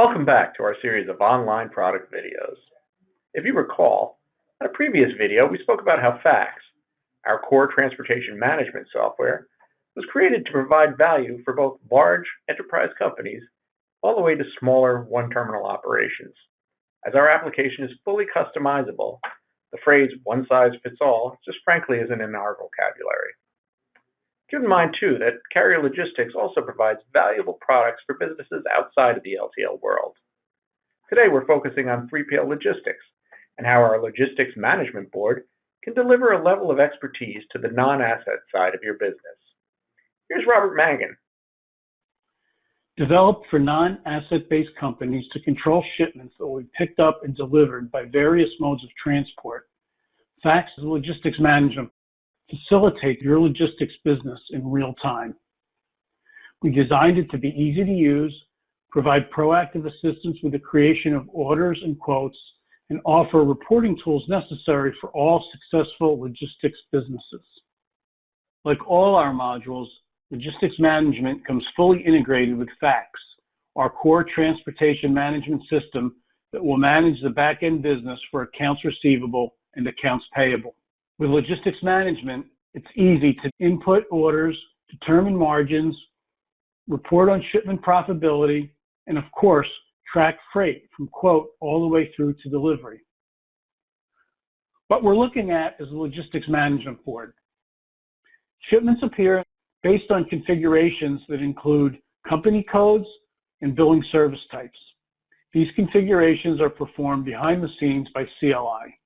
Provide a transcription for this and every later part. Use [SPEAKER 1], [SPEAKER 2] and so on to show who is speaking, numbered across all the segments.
[SPEAKER 1] Welcome back to our series of online product videos. If you recall, in a previous video we spoke about how FACS, our core transportation management software, was created to provide value for both large enterprise companies all the way to smaller one-terminal operations. As our application is fully customizable, the phrase one size fits all just frankly isn't in our vocabulary. Keep in mind, too, that carrier logistics also provides valuable products for businesses outside of the LTL world. Today, we're focusing on 3PL logistics and how our logistics management board can deliver a level of expertise to the non-asset side of your business. Here's Robert Mangan.
[SPEAKER 2] Developed for non-asset-based companies to control shipments that will be picked up and delivered by various modes of transport, FACS logistics management facilitate your logistics business in real time. We designed it to be easy to use, provide proactive assistance with the creation of orders and quotes, and offer reporting tools necessary for all successful logistics businesses. Like all our modules, logistics management comes fully integrated with FACS, our core transportation management system that will manage the back-end business for accounts receivable and accounts payable. With logistics management, it's easy to input orders, determine margins, report on shipment profitability, and of course, track freight from quote all the way through to delivery. What we're looking at is the logistics management board. Shipments appear based on configurations that include company codes and billing service types. These configurations are performed behind the scenes by CLI.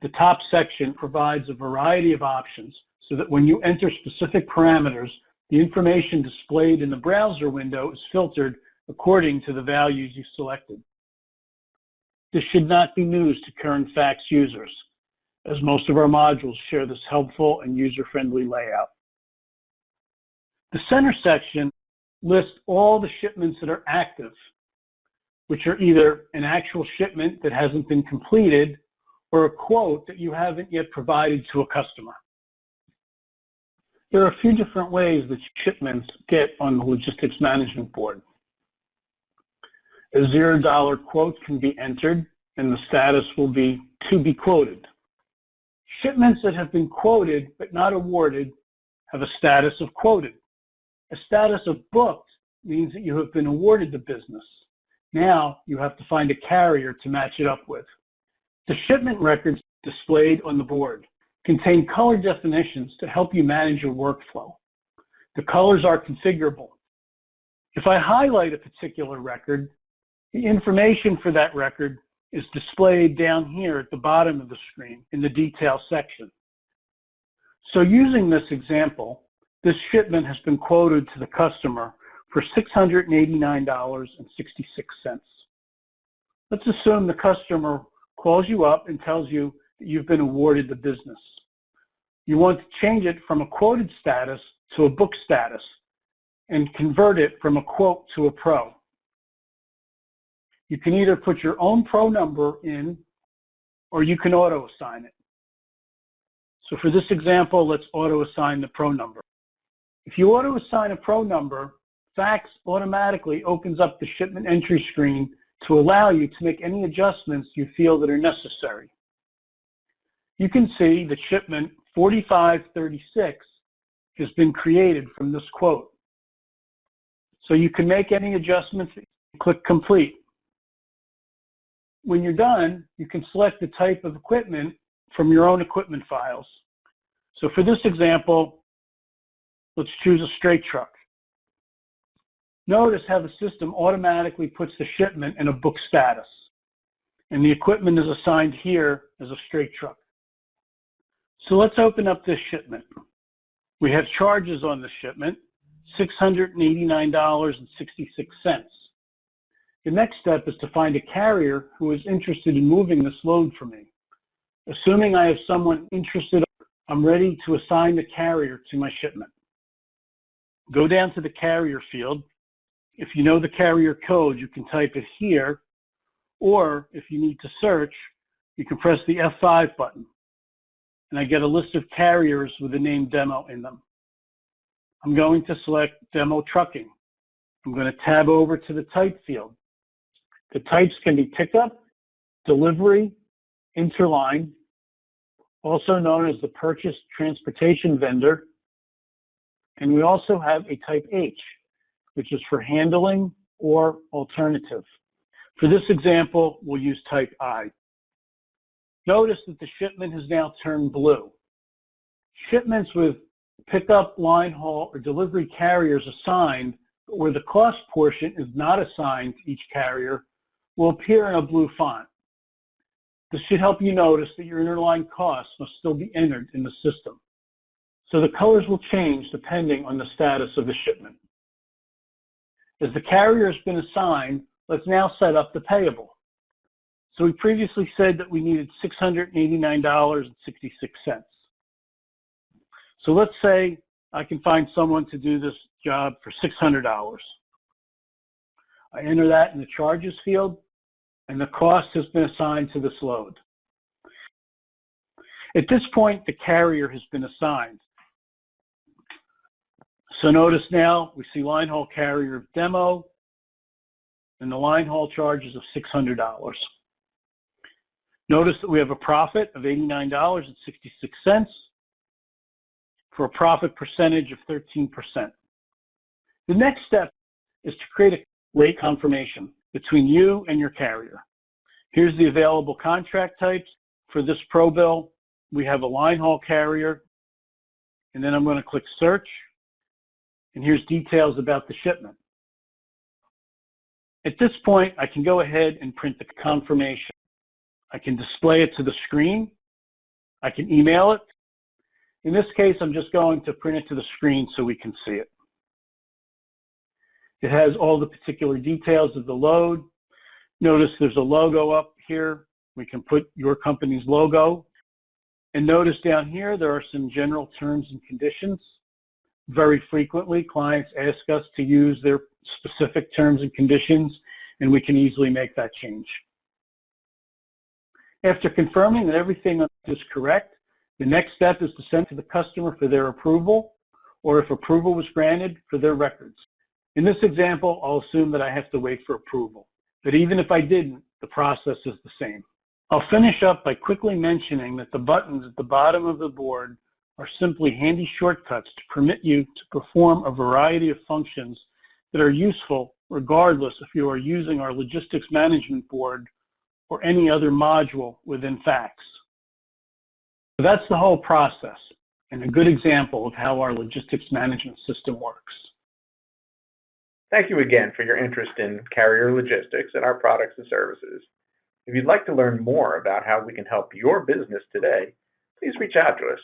[SPEAKER 2] The top section provides a variety of options so that when you enter specific parameters, the information displayed in the browser window is filtered according to the values you selected. This should not be news to current FACS users, as most of our modules share this helpful and user-friendly layout. The center section lists all the shipments that are active, which are either an actual shipment that hasn't been completed or a quote that you haven't yet provided to a customer. There are a few different ways that shipments get on the logistics management board. A $0 quote can be entered and the status will be to be quoted. Shipments that have been quoted but not awarded have a status of quoted. A status of booked means that you have been awarded the business. Now you have to find a carrier to match it up with. The shipment records displayed on the board contain color definitions to help you manage your workflow. The colors are configurable. If I highlight a particular record, the information for that record is displayed down here at the bottom of the screen in the detail section. So using this example, this shipment has been quoted to the customer for $689.66. Let's assume the customer calls you up and tells you that you've been awarded the business. You want to change it from a quoted status to a booked status and convert it from a quote to a pro. You can either put your own pro number in or you can auto-assign it. So for this example, let's auto-assign the pro number. If you auto-assign a pro number, FACS automatically opens up the shipment entry screen to allow you to make any adjustments you feel that are necessary. You can see that shipment 4536 has been created from this quote. So you can make any adjustments, click complete. When you're done, you can select the type of equipment from your own equipment files. So for this example, let's choose a straight truck. Notice how the system automatically puts the shipment in a book status, and the equipment is assigned here as a straight truck. So let's open up this shipment. We have charges on the shipment, $689.66. The next step is to find a carrier who is interested in moving this load for me. Assuming I have someone interested, I'm ready to assign the carrier to my shipment. Go down to the carrier field. If you know the carrier code, you can type it here, or if you need to search, you can press the F5 button, and I get a list of carriers with the name demo in them. I'm going to select demo trucking. I'm going to tab over to the type field. The types can be pickup, delivery, interline, also known as the purchase transportation vendor, and we also have a type H, which is for handling or alternative. For this example, we'll use type I. Notice that the shipment has now turned blue. Shipments with pickup, line haul, or delivery carriers assigned, but where the cost portion is not assigned to each carrier, will appear in a blue font. This should help you notice that your interline costs must still be entered in the system. So the colors will change depending on the status of the shipment. As the carrier has been assigned, let's now set up the payable. So we previously said that we needed $689.66. So let's say I can find someone to do this job for $600. I enter that in the charges field, and the cost has been assigned to this load. At this point, the carrier has been assigned. So notice now we see line haul carrier demo and the line haul charges of $600. Notice that we have a profit of $89.66 for a profit percentage of 13%. The next step is to create a rate confirmation between you and your carrier. Here's the available contract types. For this pro bill, we have a line haul carrier, and then I'm going to click search, and here's details about the shipment. At this point, I can go ahead and print the confirmation. I can display it to the screen. I can email it. In this case, I'm just going to print it to the screen so we can see it. It has all the particular details of the load. Notice there's a logo up here. We can put your company's logo. And notice down here, there are some general terms and conditions. Very frequently, clients ask us to use their specific terms and conditions, and we can easily make that change. After confirming that everything is correct, the next step is to send to the customer for their approval, or if approval was granted, for their records. In this example, I'll assume that I have to wait for approval. But even if I didn't, the process is the same. I'll finish up by quickly mentioning that the buttons at the bottom of the board are simply handy shortcuts to permit you to perform a variety of functions that are useful regardless if you are using our logistics management board or any other module within FACS. So that's the whole process and a good example of how our logistics management system works.
[SPEAKER 1] Thank you again for your interest in carrier logistics and our products and services. If you'd like to learn more about how we can help your business today, please reach out to us.